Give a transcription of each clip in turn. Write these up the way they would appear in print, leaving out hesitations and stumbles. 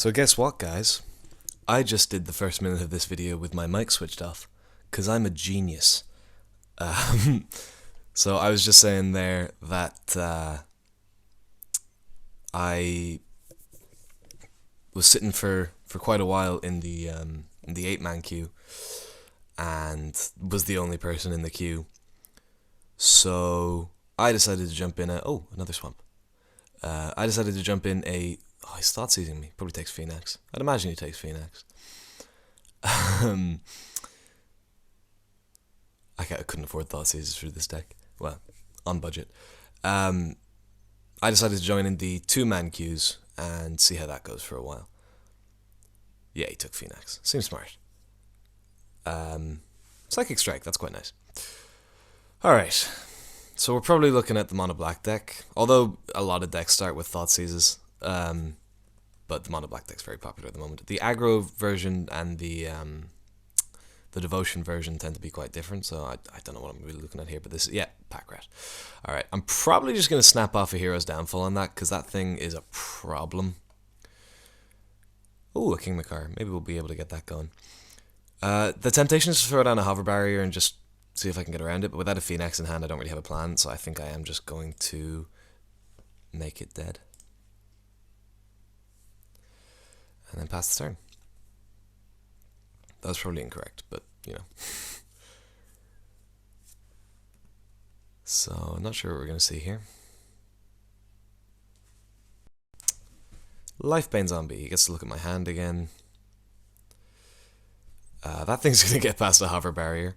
So guess what, guys? I just did the first minute of this video with my mic switched off, because I'm a genius. Um, so I was just saying there that I was sitting for quite a while in the 8-man queue, and was the only person in the queue. So I decided to jump in oh, another swamp. I decided to jump in oh, he's thought seizing me. Probably takes Phoenix. I'd imagine he takes Phoenix. I couldn't afford thought seizers for this deck. Well, on budget. I decided to join in the 2-man queues and see how that goes for a while. Yeah, he took Phoenix. Seems smart. Psychic Strike, that's quite nice. Alright, so we're probably looking at the mono black deck, although a lot of decks start with thought seizes, but the mono black deck's very popular at the moment. The aggro version and the devotion version tend to be quite different, so I don't know what I'm really looking at here, but this is, yeah, pack rat. Alright, I'm probably just going to snap off a Hero's Downfall on that, because that thing is a problem. Ooh, a King Makar. Maybe we'll be able to get that going. The temptation is to throw down a hover barrier and just see if I can get around it, but without a Phoenix in hand I don't really have a plan, so I think I am just going to make it dead. And then pass the turn. That was probably incorrect, but, you know. So, I'm not sure what we're going to see here. Lifebane Zombie. He gets to look at my hand again. That thing's going to get past a hover barrier.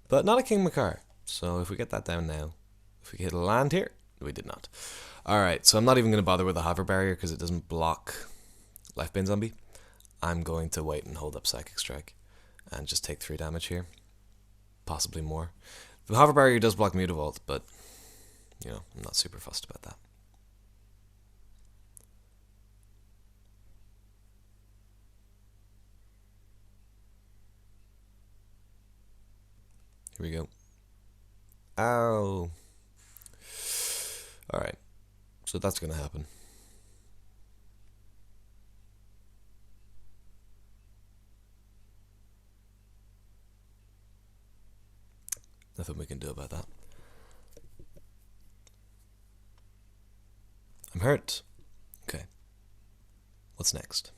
But not a King Makar. So if we get that down now. If we hit a land here. We did not. Alright, so I'm not even going to bother with the hover barrier because it doesn't block Lifebane Zombie. I'm going to wait and hold up Psychic Strike. And just take 3 damage here. Possibly more. The hover barrier does block Mutavault, but, you know, I'm not super fussed about that. Here we go. Ow. Alright. So that's going to happen. Nothing we can do about that. I'm hurt. Okay. What's next?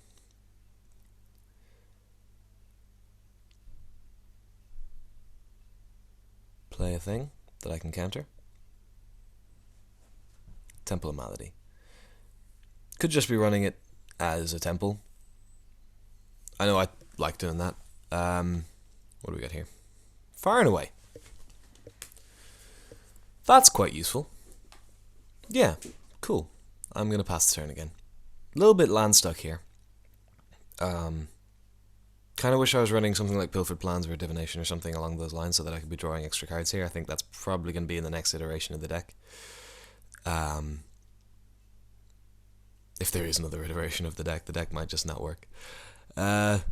Play a thing that I can counter. Temple of Malady. Could just be running it as a temple. I know I like doing that. What do we got here? Far and Away. That's quite useful. Yeah, cool. I'm going to pass the turn again. A little bit land stuck here. Kind of wish I was running something like Pilfered Plans or Divination or something along those lines so that I could be drawing extra cards here. I think that's probably going to be in the next iteration of the deck. If there is another iteration of the deck might just not work. But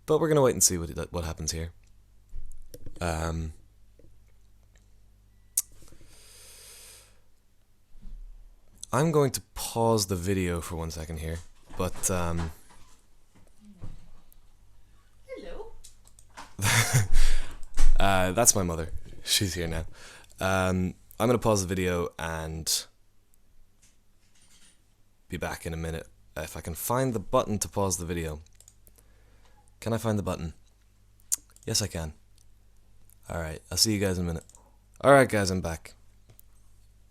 we're going to wait and see what happens here. I'm going to pause the video for 1 second here, but Hello. that's my mother. She's here now. I'm going to pause the video and be back in a minute. If I can find the button to pause the video. Can I find the button? Yes, I can. Alright, I'll see you guys in a minute. Alright guys, I'm back.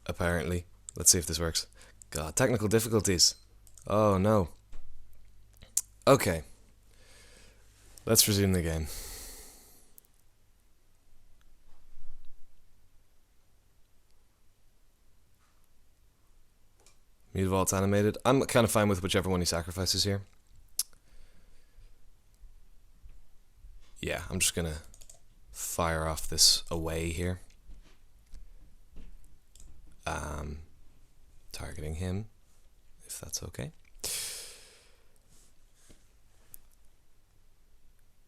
Apparently. Let's see if this works. God, technical difficulties. Oh no. Okay. Let's resume the game. Mutavault's animated. I'm kind of fine with whichever one he sacrifices here. Yeah, I'm just gonna fire off this away here. Targeting him, if that's okay.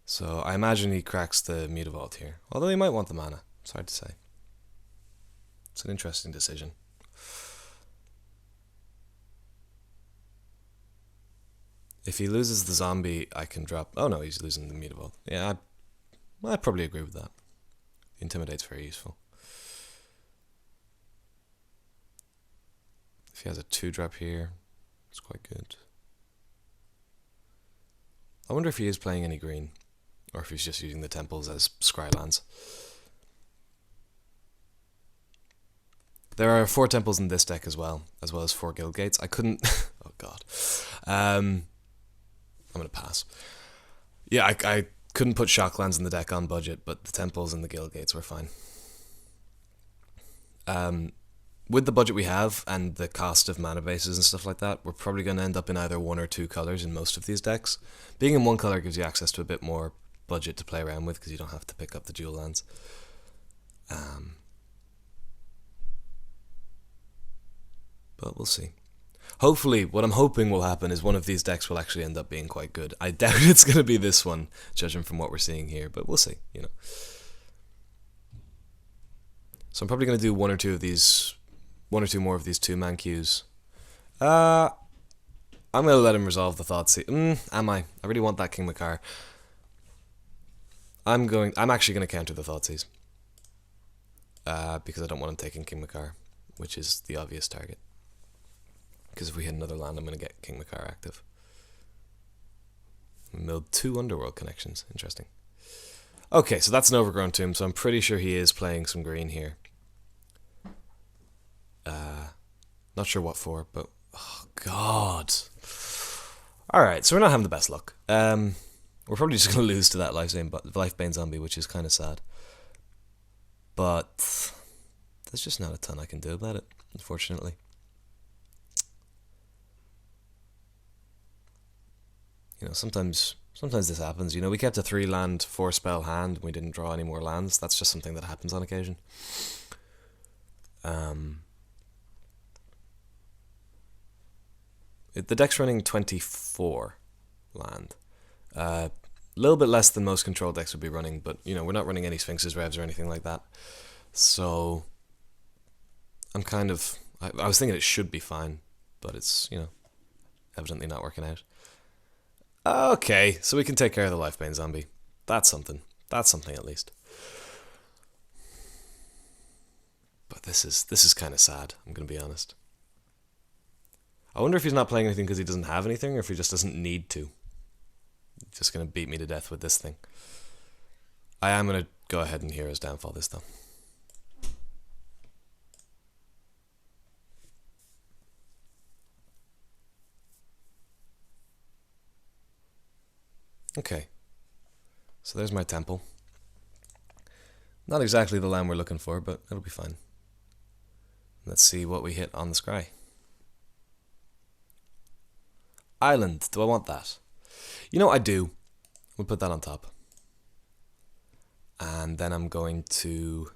So I imagine he cracks the Mutavault here, although he might want the mana. It's hard to say. It's an interesting decision. If he loses the zombie, I can drop... Oh no, he's losing the mutavault. Yeah, I probably agree with that. Intimidate's very useful. If he has a 2-drop here, it's quite good. I wonder if he is playing any green, or if he's just using the temples as scry lands. There are 4 temples in this deck as well as 4 guild gates. I couldn't... oh god. I'm going to pass. Yeah, I couldn't put shock lands in the deck on budget, but the temples and the guild gates were fine. With the budget we have and the cost of mana bases and stuff like that, we're probably going to end up in either 1 or 2 colors in most of these decks. Being in 1 color gives you access to a bit more budget to play around with because you don't have to pick up the dual lands. But we'll see. Hopefully, what I'm hoping will happen is one of these decks will actually end up being quite good. I doubt it's going to be this one, judging from what we're seeing here, but we'll see, you know. So I'm probably going to do 1 or 2 of these... 1 or 2 more of these 2-man queues. I'm going to let him resolve the Thoughtseize. Am I? I really want that King Makar. I'm actually going to counter the Thoughtseize. Because I don't want him taking King Makar, which is the obvious target. Because if we hit another land, I'm going to get King Makar active. We milled 2 Underworld connections. Interesting. Okay, so that's an Overgrown Tomb, so I'm pretty sure he is playing some green here. Not sure what for, but... Oh, God. Alright, so we're not having the best luck. We're probably just going to lose to that Lifebane Zombie, which is kind of sad. But... there's just not a ton I can do about it, unfortunately. You know, sometimes this happens. You know, we kept a 3-land, 4-spell hand, and we didn't draw any more lands. That's just something that happens on occasion. The deck's running 24 land. A little bit less than most control decks would be running, but, you know, we're not running any Sphinx's Revs or anything like that. So, I'm kind of... I was thinking it should be fine, but it's, you know, evidently not working out. Okay, so we can take care of the Lifebane Zombie. That's something. That's something at least. But this is kind of sad, I'm going to be honest. I wonder if he's not playing anything because he doesn't have anything, or if he just doesn't need to. He's just going to beat me to death with this thing. I am going to go ahead and Hero's Downfall this, though. Okay. So there's my temple. Not exactly the land we're looking for, but it'll be fine. Let's see what we hit on the scry. Island. Do I want that? You know, I do. We'll put that on top. And then I'm going to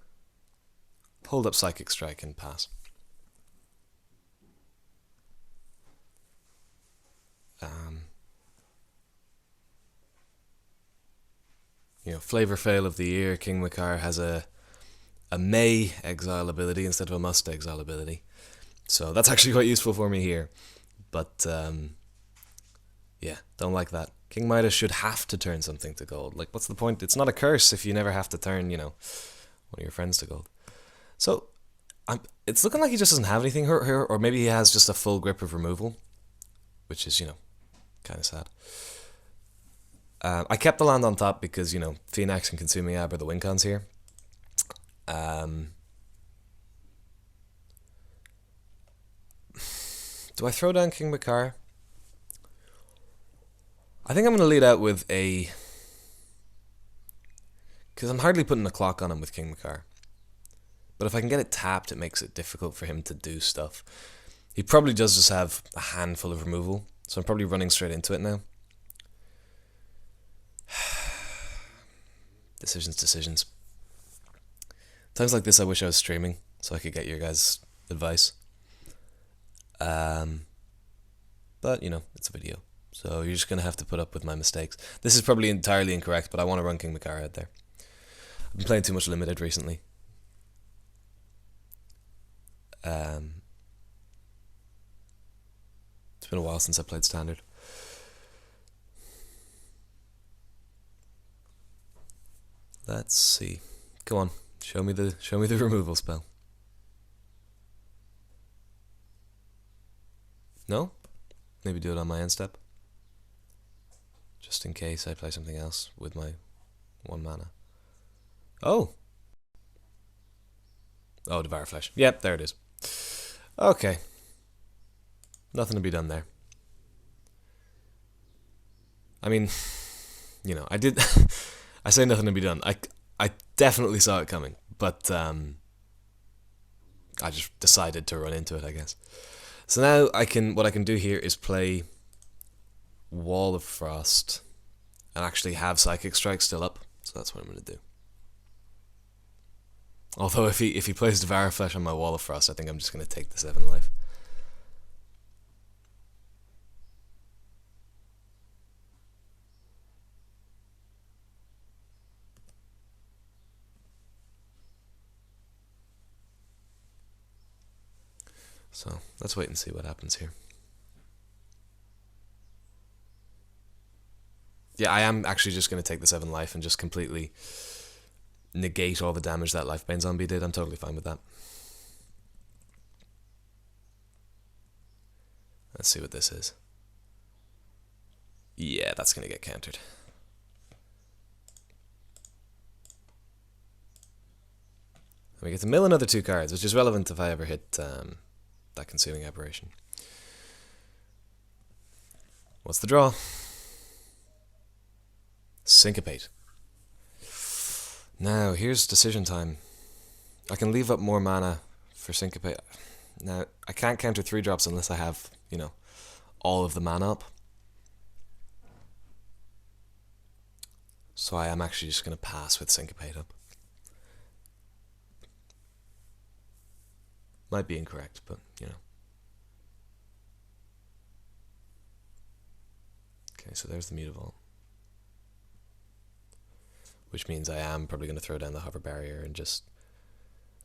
hold up Psychic Strike and pass. You know, Flavor Fail of the Year, King Makar has a may exile ability instead of a must exile ability. So that's actually quite useful for me here. But, yeah, don't like that. King Midas should have to turn something to gold. Like, what's the point? It's not a curse if you never have to turn, you know, one of your friends to gold. So, it's looking like he just doesn't have anything here, or maybe he has just a full grip of removal, which is, you know, kind of sad. I kept the land on top because, you know, Phoenix and Consuming Ab are the win cons here. Do I throw down King Makar? I think I'm going to lead out with a... because I'm hardly putting a clock on him with King Makar. But if I can get it tapped, it makes it difficult for him to do stuff. He probably does just have a handful of removal, so I'm probably running straight into it now. Decisions. Times like this I wish I was streaming, so I could get your guys' advice. But, you know, it's a video. So you're just going to have to put up with my mistakes. This is probably entirely incorrect, but I want to run King Makar out there. I've been playing too much Limited recently. It's been a while since I played Standard. Let's see. Go on. Show me the removal spell. No? Maybe do it on my end step. Just in case I play something else with my 1 mana. Oh! Oh, Devour Flesh. Yep, there it is. Okay. Nothing to be done there. I mean, you know, I did... I say nothing to be done. I definitely saw it coming, but I just decided to run into it, I guess. So now what I can do here is play Wall of Frost and actually have Psychic Strike still up. So that's what I'm going to do. Although if he plays Devour Flesh on my Wall of Frost, I think I'm just going to take the 7 life. So let's wait and see what happens here. Yeah, I am actually just going to take the 7 life and just completely negate all the damage that Lifebane Zombie did. I'm totally fine with that. Let's see what this is. Yeah, that's going to get countered. And we get to mill another 2 cards, which is relevant if I ever hit that Consuming Aberration. What's the draw? Syncopate. Now, here's decision time. I can leave up more mana for Syncopate. Now, I can't counter 3 drops unless I have, you know, all of the mana up. So I am actually just going to pass with Syncopate up. Might be incorrect, but, you know. Okay, so there's the Mutavault. Which means I am probably going to throw down the Hover Barrier and just...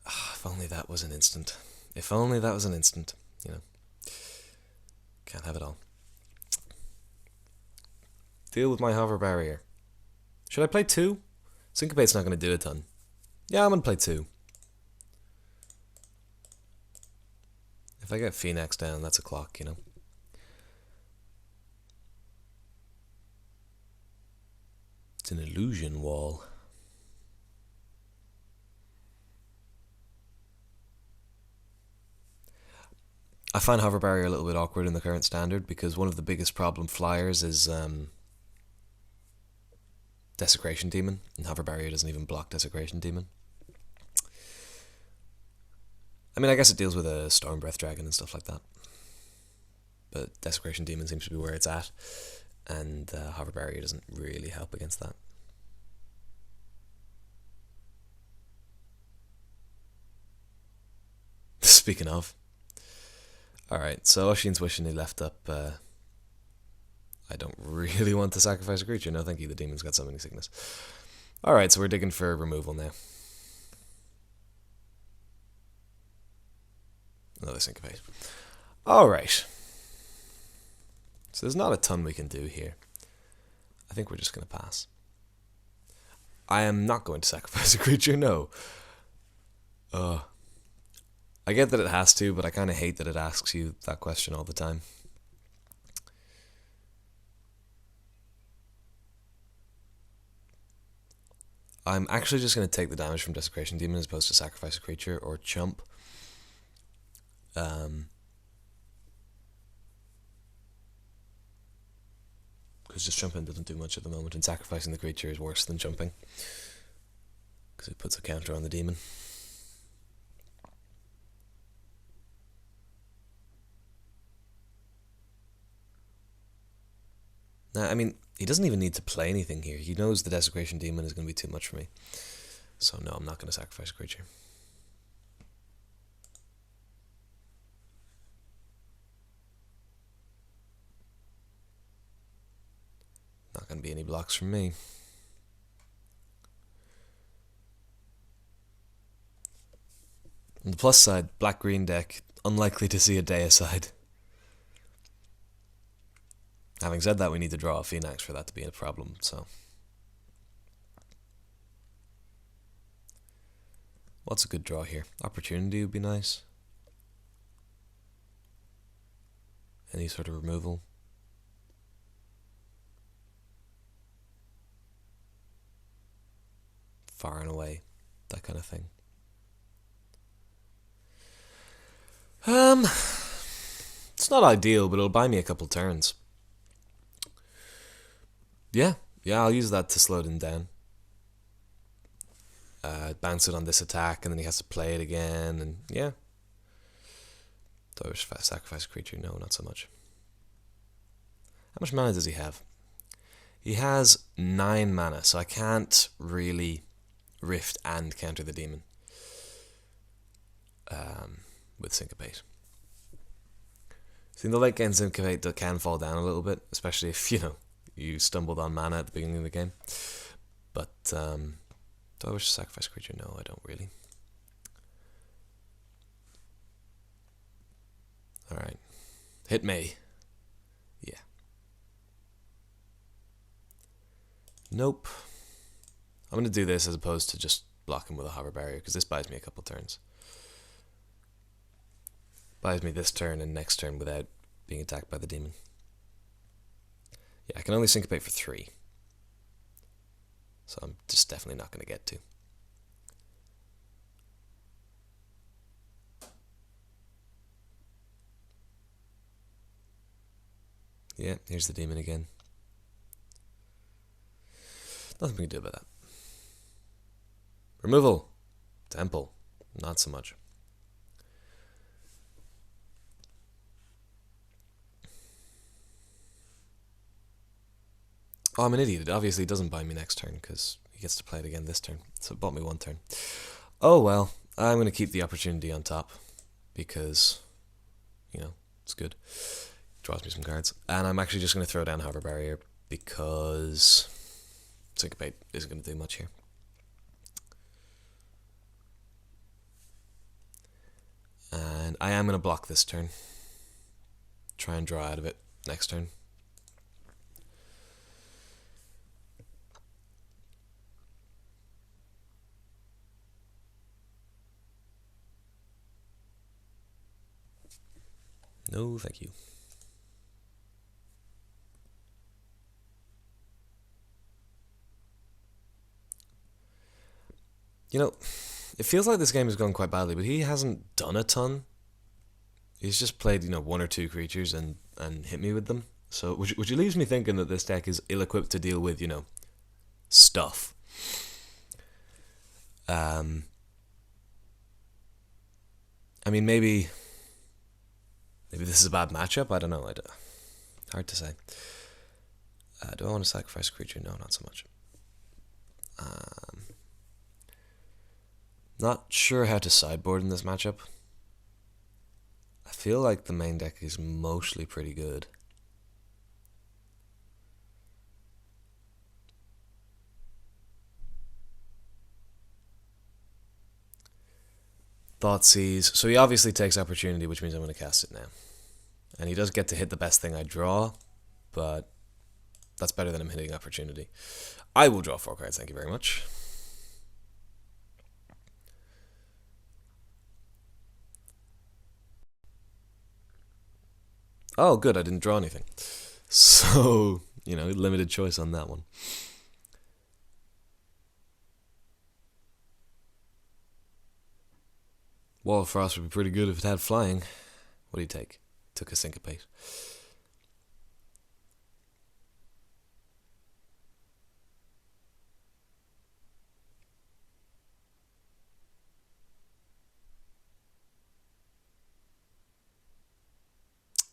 if only that was an instant. If only that was an instant, you know. Can't have it all. Deal with my Hover Barrier. Should I play 2? Syncopate's not going to do a ton. Yeah, I'm going to play 2. If I get Phoenix down, that's a clock, you know. It's an illusion wall. I find Hover Barrier a little bit awkward in the current standard because one of the biggest problem flyers is Desecration Demon, and Hover Barrier doesn't even block Desecration Demon. I mean, I guess it deals with a Storm Breath Dragon and stuff like that. But Desecration Demon seems to be where it's at, and Hover Barrier doesn't really help against that. Speaking of. Alright, so Oisin's wishing he left up... I don't really want to sacrifice a creature. No, thank you, the demon's got Summoning Sickness. Alright, so we're digging for removal now. Another Syncopate. Alright. So there's not a ton we can do here. I think we're just going to pass. I am not going to sacrifice a creature, no. I get that it has to, but I kind of hate that it asks you that question all the time. I'm actually just going to take the damage from Desecration Demon as opposed to sacrifice a creature or chump. Because just jumping doesn't do much at the moment, and sacrificing the creature is worse than jumping. Because it puts a counter on the demon. Now, I mean, he doesn't even need to play anything here. He knows the Desecration Demon is going to be too much for me. So no, I'm not going to sacrifice a creature. Not going to be any blocks from me. On the plus side, black-green deck, unlikely to see a day aside. Having said that, we need to draw a Phoenix for that to be a problem, so... What's a good draw here? Opportunity would be nice. Any sort of removal. Far and away. That kind of thing. It's not ideal, but it'll buy me a couple turns. Yeah, I'll use that to slow him down. Bounce it on this attack, and then he has to play it again, and yeah. Do I wish to sacrifice a creature? No, not so much. How much mana does he have? He has 9 mana, so I can't really rift and counter the demon with Syncopate. See, in the late game, Syncopate can fall down a little bit, especially if, you stumbled on mana at the beginning of the game. But, do I wish to sacrifice a creature? No, I don't really. Alright. Hit me. Yeah. Nope. I'm going to do this as opposed to just blocking with a hover barrier, because this buys me a couple turns. Buys me this turn and next turn without being attacked by the demon. Yeah, I can only Syncopate for 3. So I'm just definitely not going to get to. Yeah, here's the demon again. Nothing we can do about that. Removal. Temple. Not so much. Oh, I'm an idiot. It obviously doesn't buy me next turn because he gets to play it again this turn. So it bought me 1 turn. Oh well, I'm going to keep the opportunity on top because, it's good. Draws me some cards. And I'm actually just going to throw down Hover Barrier because Syncopate isn't going to do much here. And I am going to block this turn. Try and draw out of it next turn. No, thank you. It feels like this game has gone quite badly, but he hasn't done a ton. He's just played, 1 or 2 creatures and hit me with them. So, which leaves me thinking that this deck is ill-equipped to deal with, stuff. I mean, maybe this is a bad matchup. I don't know. Hard to say. Do I want to sacrifice a creature? No, not so much. Not sure how to sideboard in this matchup. I feel like the main deck is mostly pretty good. Thoughtseize. So he obviously takes opportunity, which means I'm going to cast it now. And he does get to hit the best thing I draw, but that's better than him hitting opportunity. I will draw 4 cards, thank you very much. Oh, good, I didn't draw anything. So, limited choice on that one. Wall of Frost would be pretty good if it had flying. What do you take? Took a Syncopate.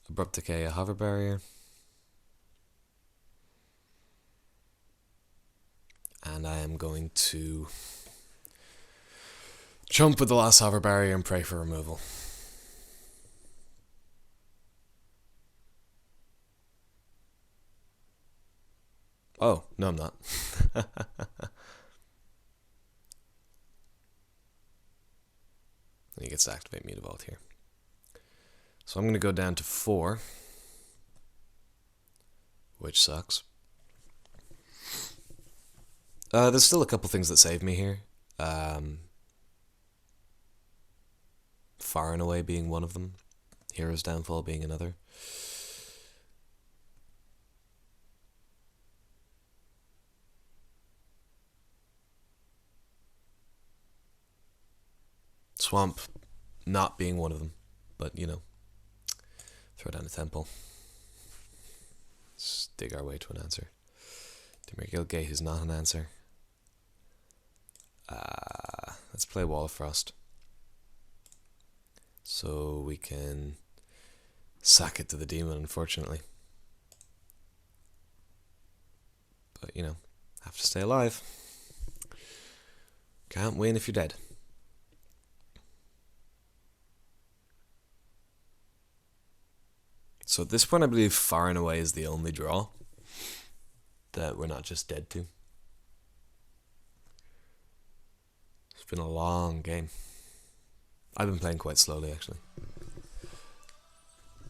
Abrupt Decay, a Hover Barrier. And I am going to jump with the last Hover Barrier and pray for removal. Oh, no I'm not. He gets to activate Mutavault here. So I'm going to go down to 4, which sucks. There's still a couple things that save me here. far and away being one of them. Hero's Downfall being another. Swamp not being one of them, but you know, throw down a temple. Let's dig our way to an answer. Dimir Gilgate is not an answer. Let's play Wall of Frost. So we can sack it to the demon, unfortunately. But, you know, have to stay alive. Can't win if you're dead. So at this point, I believe far and away is the only draw that we're not just dead to. It's been a long game. I've been playing quite slowly, actually.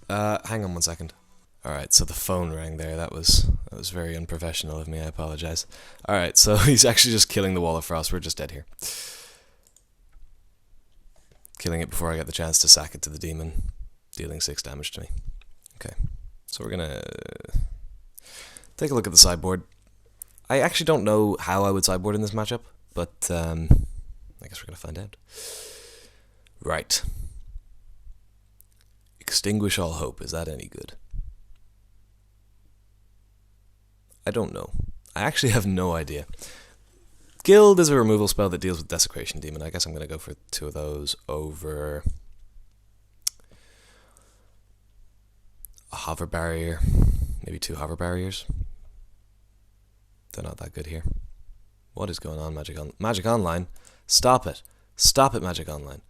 Hang on 1 second. Alright, so the phone rang there. That was very unprofessional of me. I apologize. Alright, so he's actually just killing the Wall of Frost. We're just dead here. Killing it before I get the chance to sack it to the demon, dealing 6 damage to me. Okay, so we're gonna take a look at the sideboard. I actually don't know how I would sideboard in this matchup, but I guess we're gonna find out. Right. Extinguish all hope. Is that any good? I don't know. I actually have no idea. Guild is a removal spell that deals with Desecration Demon. I guess I'm gonna go for 2 of those over a Hover Barrier, maybe 2 Hover Barriers. They're not that good here. What is going on, Magic Online? Stop it. Stop it, Magic Online.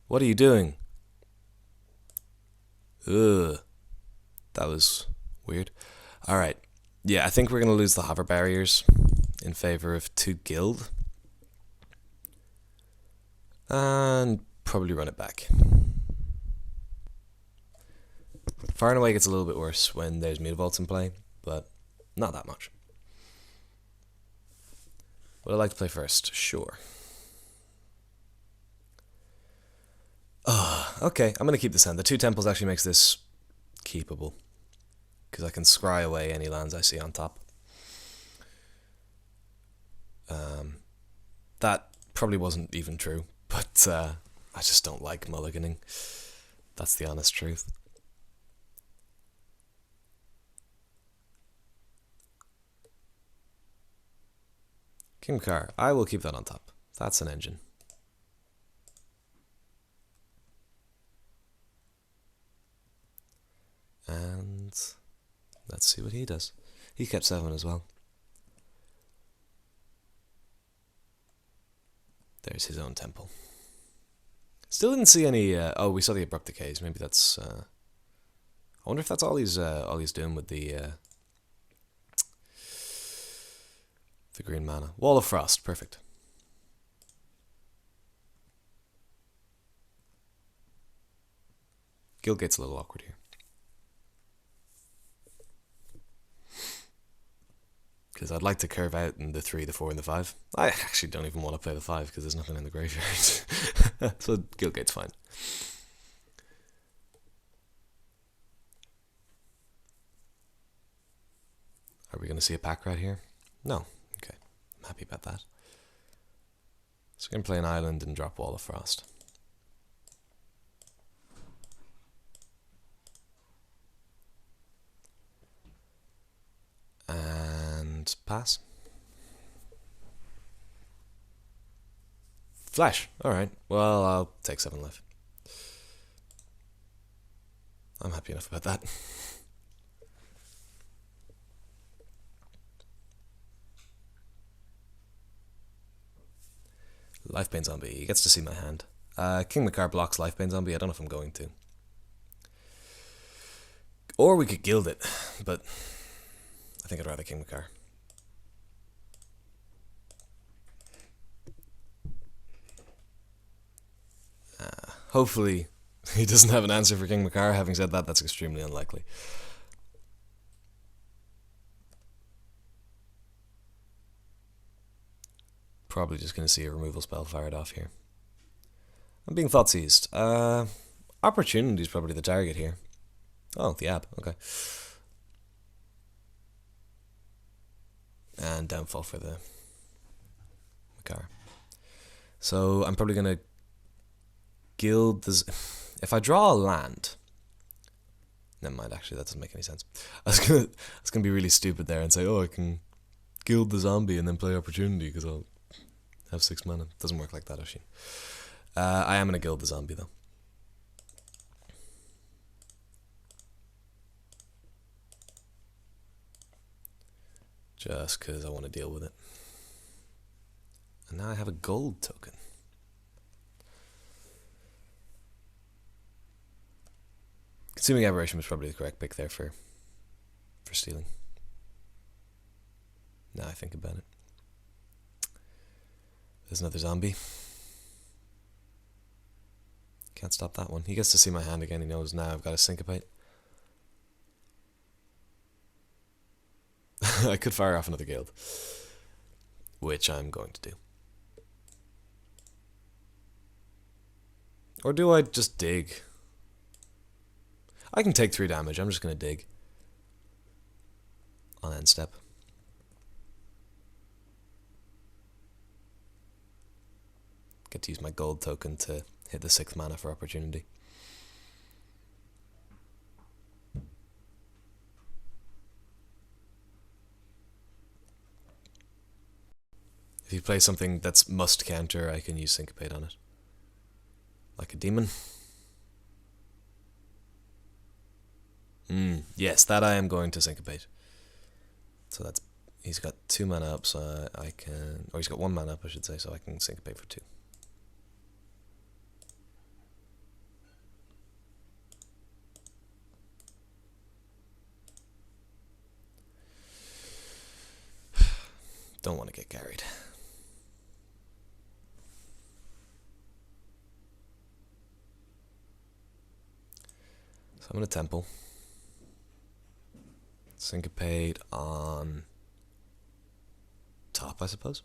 What are you doing? Ugh. That was weird. Alright. Yeah, I think we're going to lose the Hover Barriers in favor of 2 Guild. And probably run it back. Far and away gets a little bit worse when there's Mutavaults in play, but not that much. Would I like to play first? Sure. Okay, I'm going to keep this hand. The 2 temples actually makes this keepable, because I can scry away any lands I see on top. That probably wasn't even true, but I just don't like mulliganing. That's the honest truth. King Car, I will keep that on top. That's an engine. And let's see what he does. He kept 7 as well. There's his own temple. Still didn't see any. Oh, we saw the abrupt decays. Maybe that's. I wonder if that's all he's doing with the green mana. Wall of Frost, perfect. Guildgate's a little awkward here. Because I'd like to curve out in the 3, the 4, and the 5. I actually don't even want to play the 5 because there's nothing in the graveyard. So Guildgate's fine. Are we going to see a pack right here? No. Okay. I'm happy about that. So we're going to play an island and drop Wall of Frost. And pass. Flash. Alright. Well, I'll take 7 life. I'm happy enough about that. Lifebane Zombie. He gets to see my hand. King Makar blocks Lifebane Zombie. I don't know if I'm going to. Or we could Guild it, but I think I'd rather King Makar. Hopefully he doesn't have an answer for King Makar. Having said that, that's extremely unlikely. Probably just going to see a removal spell fired off here. I'm being thought seized. Opportunity is probably the target here. Oh, the app. Okay. And downfall for the car. So I'm probably gonna gild this. If I draw a land, never mind. Actually, that doesn't make any sense. I was gonna be really stupid there and say, oh, I can gild the zombie and then play opportunity because I'll have 6 mana. It doesn't work like that, Oisin. I am gonna gild the zombie though. Just because I want to deal with it. And now I have a gold token. Consuming Aberration was probably the correct pick there for stealing. Now I think about it. There's another zombie. Can't stop that one. He gets to see my hand again. He knows now I've got to syncopate. I could fire off another guild, which I'm going to do. Or do I just dig? I can take 3 damage. I'm just going to dig on end step. Get to use my gold token to hit the 6th mana for opportunity. If you play something that's must counter, I can use syncopate on it. Like a demon. Yes, that I am going to syncopate. So that's, he's got 2 mana up, so I can, or he's got 1 mana up, I should say, so I can syncopate for 2. Don't want to get carried. So I'm going to temple. Syncopate on top, I suppose.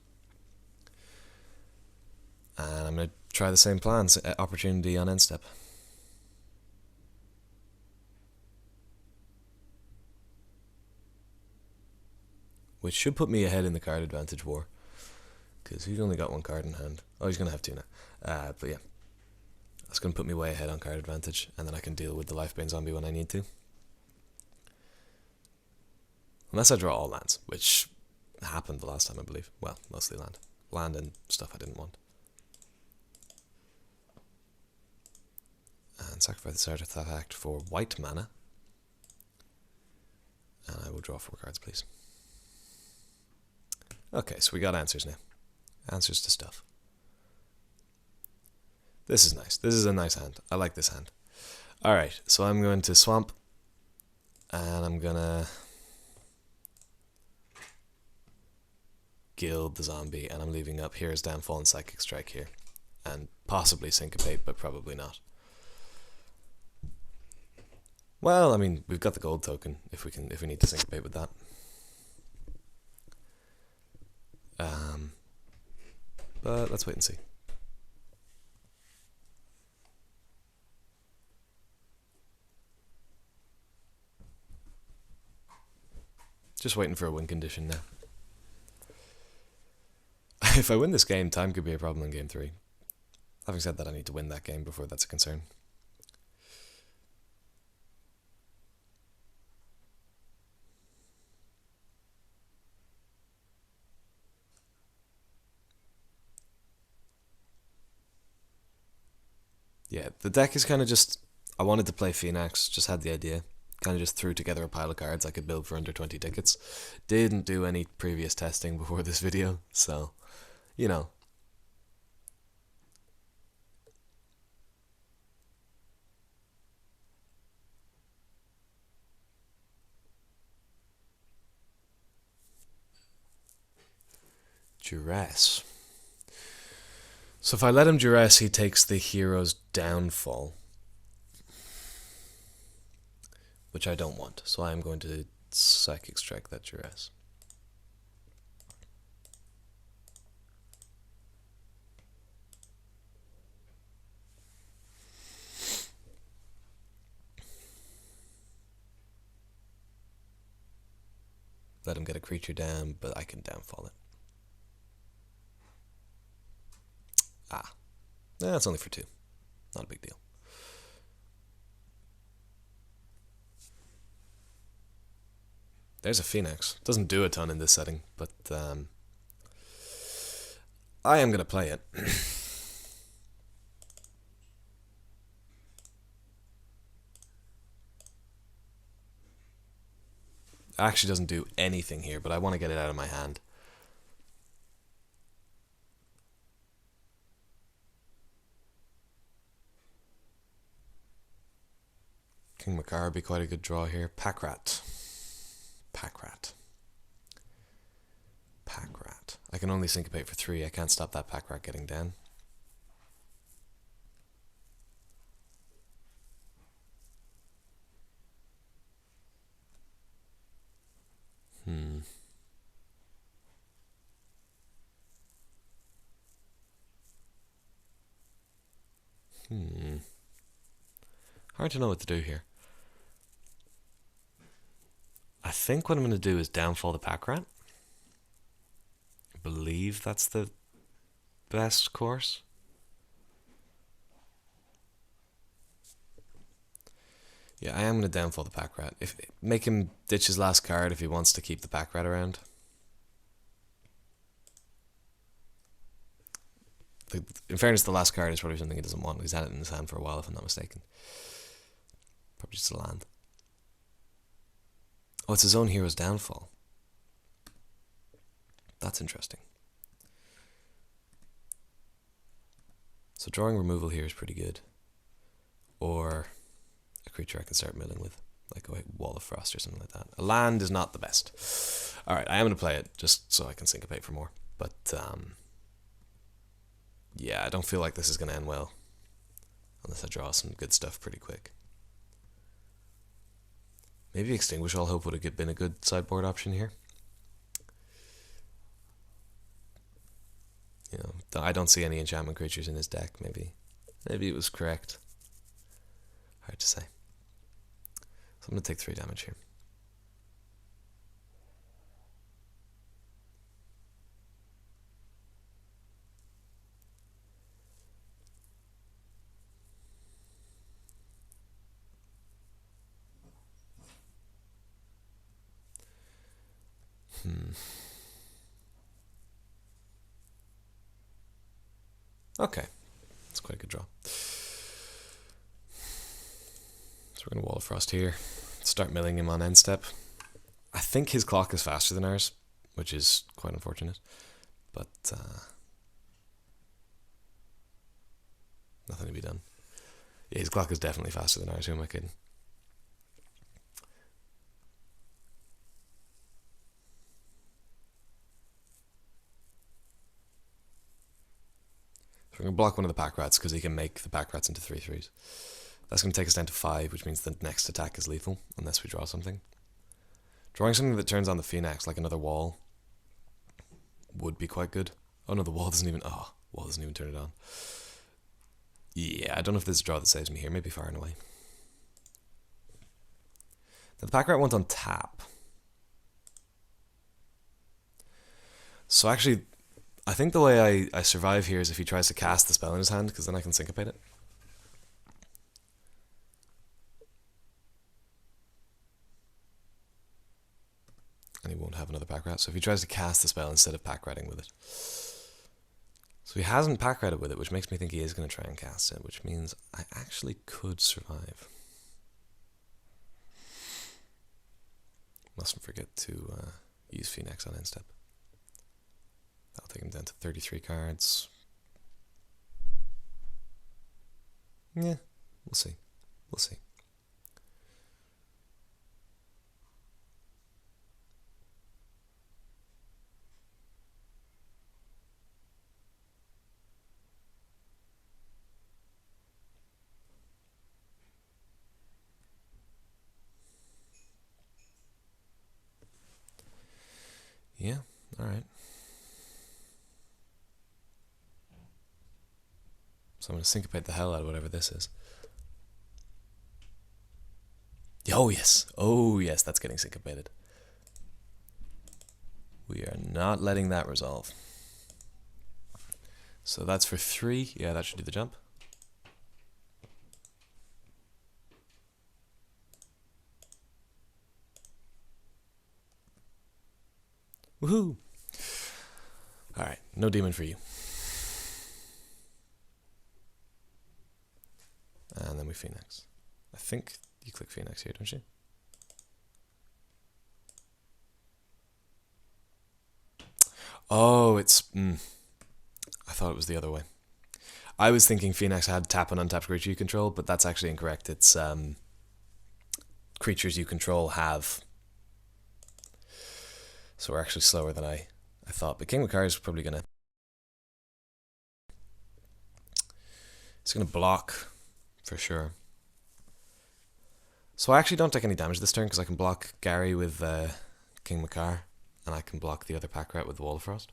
And I'm going to try the same plan, opportunity on end step. Which should put me ahead in the card advantage war. Because he's only got 1 card in hand. Oh, he's going to have 2 now. But yeah. That's going to put me way ahead on card advantage. And then I can deal with the Lifebane zombie when I need to. Unless I draw all lands, which happened the last time, I believe. Well, mostly land. Land and stuff I didn't want. And sacrifice the start of that act for white mana. And I will draw 4 cards, please. Okay, so we got answers now. Answers to stuff. This is nice. This is a nice hand. I like this hand. Alright, so I'm going to swamp. And I'm gonna gild the zombie. And I'm leaving up Here's Downfall and Psychic Strike here. And possibly syncopate, but probably not. Well, I mean, we've got the gold token if we need to syncopate with that. But let's wait and see. Just waiting for a win condition now. If I win this game, time could be a problem in game 3. Having said that, I need to win that game before that's a concern. Yeah, the deck is kind of just... I wanted to play Phoenix, just had the idea. Kind of just threw together a pile of cards I could build for under 20 tickets. Didn't do any previous testing before this video, so, you know. Duress. So if I let him duress, he takes the hero's downfall. Which I don't want, so I am going to Psychic Strike that duress. let him get a creature down, but I can downfall it. Ah. That's only for 2. Not a big deal. There's a Phoenix. Doesn't do a ton in this setting, but I am going to play it. Actually doesn't do anything here, but I want to get it out of my hand. King Makar would be quite a good draw here. Packrat. Packrat. Packrat. I can only syncopate for 3. I can't stop that Packrat getting down. Hard to know what to do here. I think what I'm going to do is downfall the Packrat. I believe that's the best course. Yeah, I am going to downfall the Packrat. Make him ditch his last card if he wants to keep the Packrat around. In fairness, the last card is probably something he doesn't want. He's had it in his hand for a while, if I'm not mistaken. Probably just a land. Oh, it's his own hero's downfall. That's interesting. So drawing removal here is pretty good. Or a creature I can start milling with, like a Wall of Frost or something like that. A land is not the best. Alright, I am going to play it, just so I can syncopate for more. But, yeah, I don't feel like this is going to end well. Unless I draw some good stuff pretty quick. Maybe Extinguish All Hope would have been a good sideboard option here. You know, I don't see any enchantment creatures in his deck. Maybe it was correct. Hard to say. So I'm going to take 3 damage here. Okay, that's quite a good draw. So we're going to Wall of Frost here. Start milling him on end step. I think his clock is faster than ours, which is quite unfortunate. But nothing to be done. Yeah, his clock is definitely faster than ours. Who am I kidding? So we're going to block one of the Packrats because he can make the Packrats into 3/3s. That's going to take us down to 5, which means the next attack is lethal, unless we draw something. Drawing something that turns on the Phoenix, like another wall, would be quite good. Oh no, the wall doesn't even... Oh, wall doesn't even turn it on. Yeah, I don't know if there's a draw that saves me here. Maybe Far and Away. Now the Packrat went on tap. So actually, I think the way I survive here is if he tries to cast the spell in his hand, because then I can syncopate it. And he won't have another Packrat. So if he tries to cast the spell instead of Packratting with it. So he hasn't Packratted with it, which makes me think he is going to try and cast it, which means I actually could survive. Mustn't forget to use Phoenix on end step. That'll take him down to 33 cards. Yeah, we'll see. We'll see. Yeah, alright. So I'm going to syncopate the hell out of whatever this is. Oh yes, that's getting syncopated. We are not letting that resolve. So that's for 3. Yeah, that should do the jump. Woohoo! Alright, no demon for you. And then we Phoenix. I think you click Phoenix here, don't you? Oh, it's... I thought it was the other way. I was thinking Phoenix had tap and untap creature you control, but that's actually incorrect. It's creatures you control have. So we're actually slower than I thought. But King Makar is probably gonna... It's gonna block, for sure. So I actually don't take any damage this turn, because I can block Gary with King Makar, and I can block the other pack rat with Wall of Frost.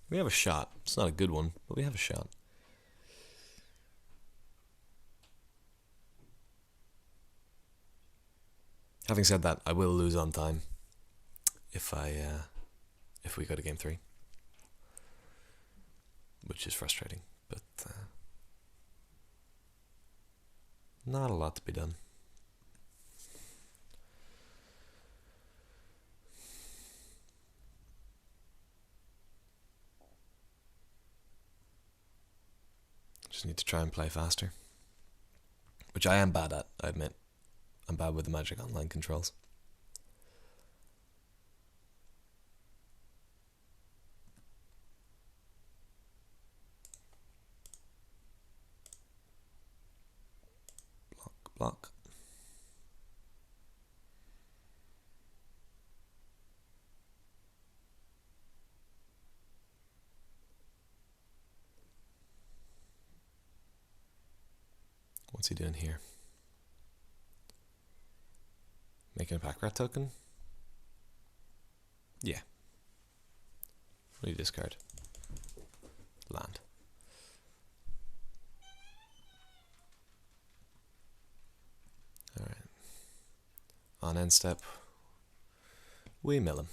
We have a shot. It's not a good one, but we have a shot. Having said that, I will lose on time if we go to game 3, which is frustrating, but not a lot to be done. Just need to try and play faster, which I am bad at, I admit. I'm bad with the Magic Online controls. Block, block. What's he doing here? Making a pack rat token? Yeah. What do you discard? Land. Alright. On end step, we mill him.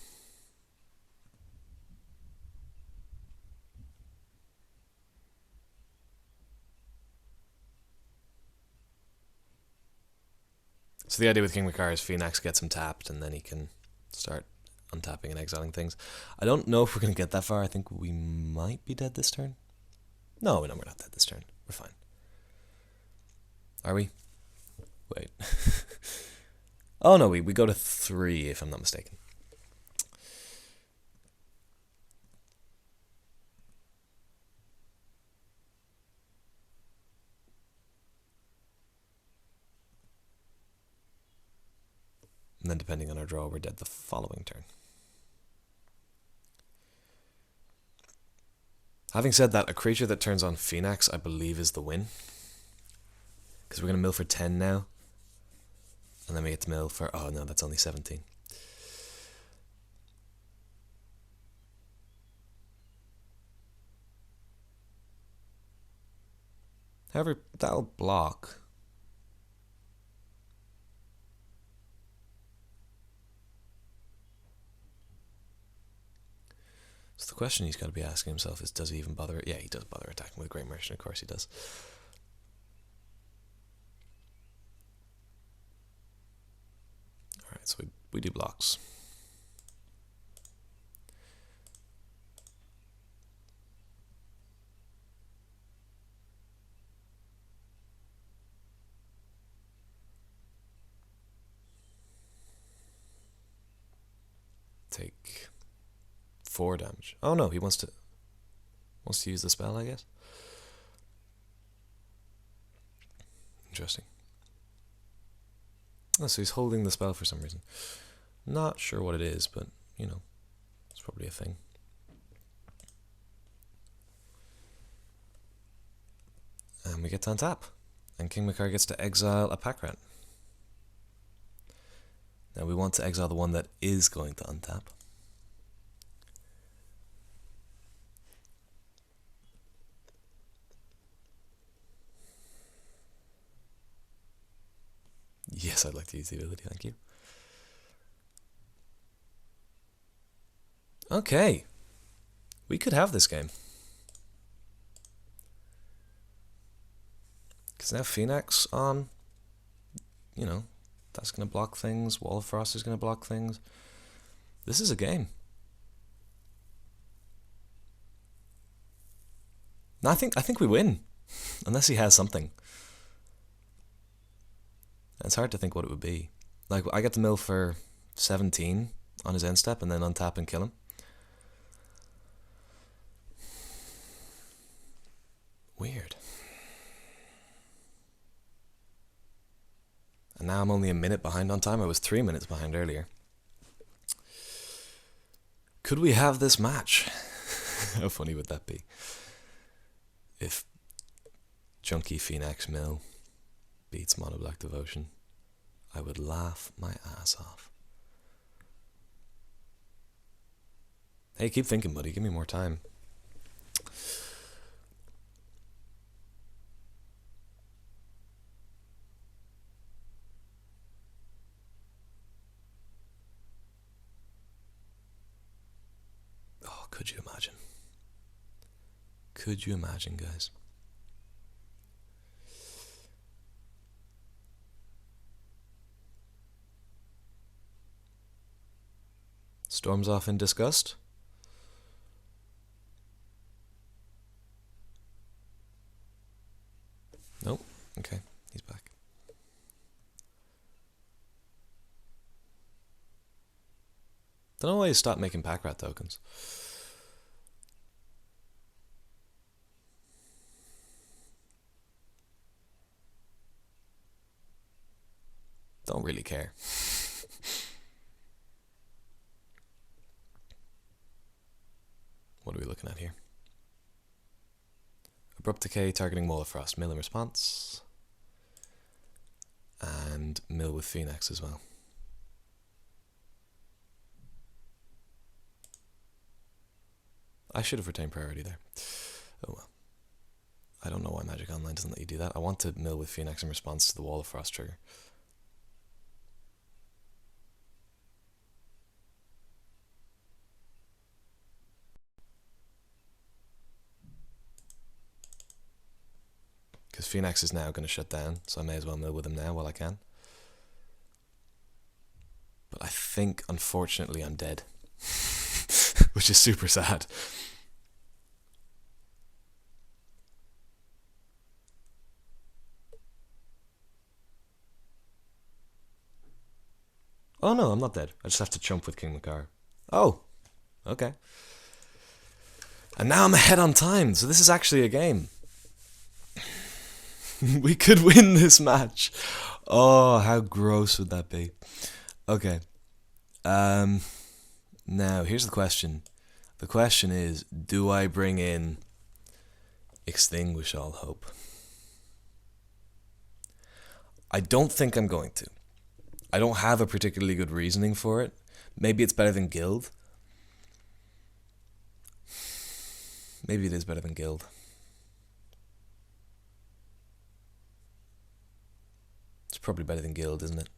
So the idea with King Makar is Phoenix gets him tapped, and then he can start untapping and exiling things. I don't know if we're going to get that far. I think we might be dead this turn. No, we're not dead this turn. We're fine. Are we? Wait. Oh no, we go to 3 if I'm not mistaken. And then depending on our draw, we're dead the following turn. Having said that, a creature that turns on Phoenix, I believe, is the win. Because we're going to mill for 10 now. And then we get to mill for... Oh no, that's only 17. However, that'll block. So the question he's got to be asking himself is, does he even bother? Yeah, he does bother attacking with Great Merchant, of course he does. Alright, so we do blocks. Take 4 damage. Oh no, he wants to use the spell, I guess. Interesting. Oh, so he's holding the spell for some reason. Not sure what it is, but you know, it's probably a thing. And we get to untap. And King Makar gets to exile a pack rat. Now we want to exile the one that is going to untap. Yes, I'd like to use the ability, thank you. Okay. We could have this game. Because now Phoenix on, you know, that's going to block things. Wall of Frost is going to block things. This is a game. No, I think we win. Unless he has something. It's hard to think what it would be. Like, I get to mill for 17 on his end step and then untap and kill him. Weird. And now I'm only a minute behind on time. I was 3 minutes behind earlier. Could we have this match? How funny would that be? If Chunky Phoenix Mill beats Mono Black Devotion, I would laugh my ass off. Hey, keep thinking, buddy. Give me more time. Oh, could you imagine? Could you imagine, guys? Storms off in disgust. Nope. Okay, he's back. Don't know why he stopped making pack rat tokens. Don't really care. What are we looking at here? Abrupt Decay targeting Wall of Frost. Mill in response. And mill with Phoenix as well. I should have retained priority there. Oh well. I don't know why Magic Online doesn't let you do that. I want to mill with Phoenix in response to the Wall of Frost trigger. Because Phoenix is now going to shut down, so I may as well mill with him now while I can. But I think, unfortunately, I'm dead. Which is super sad. Oh no, I'm not dead. I just have to chump with King Makar. Oh, okay. And now I'm ahead on time, so this is actually a game. We could win this match. Oh, how gross would that be? Okay. Now, here's the question. The question is, do I bring in Extinguish All Hope? I don't think I'm going to. I don't have a particularly good reasoning for it. Maybe it's better than Guild. Maybe it is better than Guild. It's probably better than Guild, isn't it?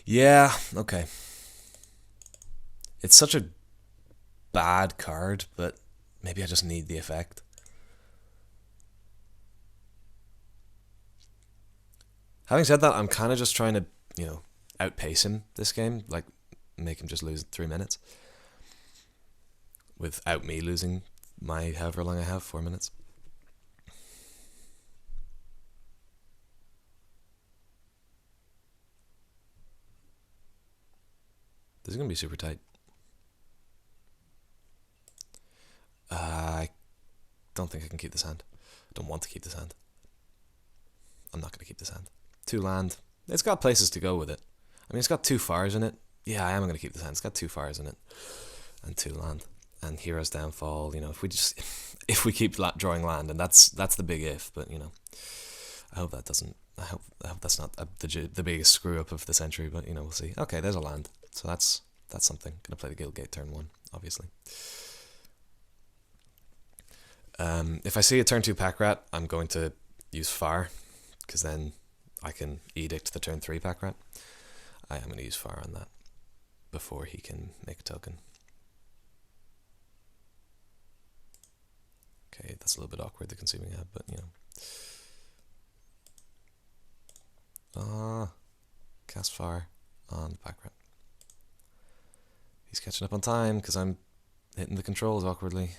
Yeah, okay. It's such a bad card, but maybe I just need the effect. Having said that, I'm kind of just trying to, outpace him this game. Like, make him just lose 3 minutes. Without me losing my however long I have, 4 minutes. This is going to be super tight. I don't think I can keep this hand. I don't want to keep this hand. I'm not going to keep this hand. 2 land. It's got places to go with it. I mean, it's got 2 fires in it. Yeah, I am going to keep this hand. It's got 2 fires in it. And 2 land. And Hero's Downfall, if we keep drawing land, and that's the big if, but, I hope that doesn't, I hope that's not the biggest screw up of the century, but, we'll see. Okay, there's a land. So that's something. Gonna play the Guild Gate turn 1, obviously. If I see a turn 2 pack rat, I'm going to use Fire, because then I can edict the turn 3 pack rat. I am going to use fire on that before he can make a token. Okay, that's a little bit awkward, the consuming ab, but you know. Cast fire on the pack rat. He's catching up on time because I'm hitting the controls awkwardly.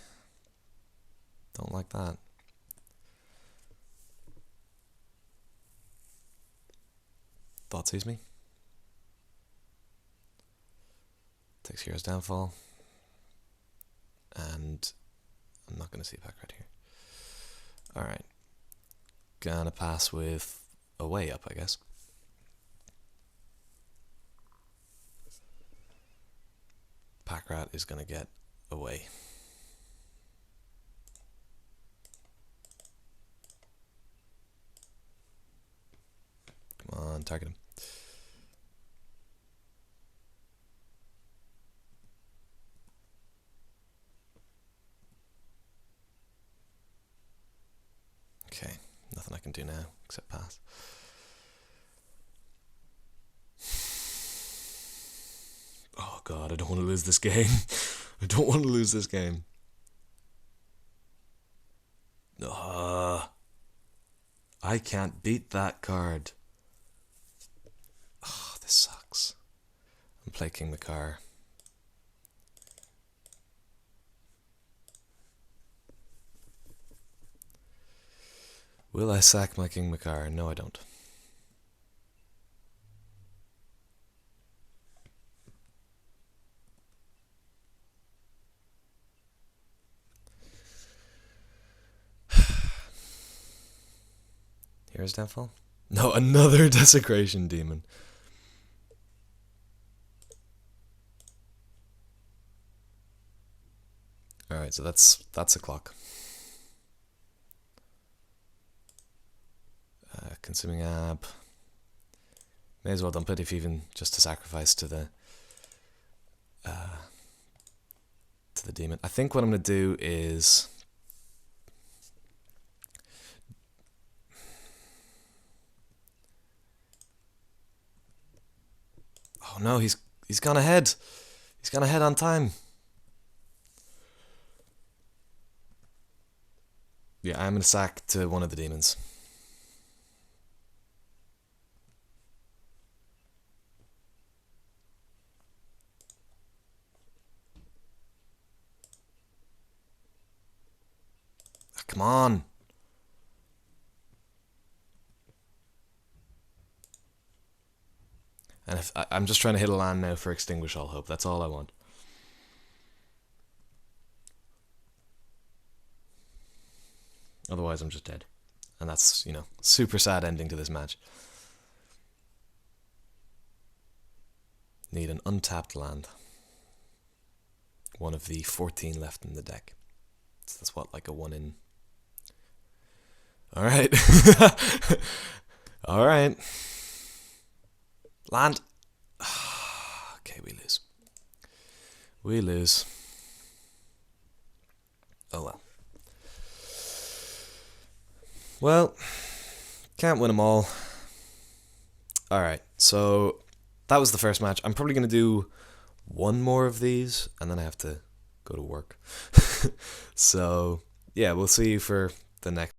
Don't like that. Thought sees me. Takes Hero's Downfall. And I'm not going to see a pack rat here. Alright. Gonna pass with a way up, I guess. Pack rat is going to get away. Come on, target him. Okay, nothing I can do now except pass. Oh god, I don't want to lose this game. I don't want to lose this game. I can't beat that card. Oh, this sucks. I'm playing King Makar. Will I sack my King Makar? No, I don't. Here's Downfall? No, another Desecration Demon. Alright, so that's a clock. Consuming Ab. May as well dump it if even just to sacrifice to the demon. I think what I'm going to do is oh no, he's gone ahead. He's gone ahead on time. Yeah, I'm going to sack to one of the demons. Oh, come on. And if I'm just trying to hit a land now for Extinguish All Hope. That's all I want. Otherwise, I'm just dead. And that's, you know, super sad ending to this match. Need an untapped land. One of the 14 left in the deck. So that's what, like a 1 in... Alright. Alright. Land. Okay, we lose. We lose. Oh well. Well, can't win them all. Alright, so that was the first match. I'm probably going to do one more of these, and then I have to go to work. So, yeah, we'll see you for the next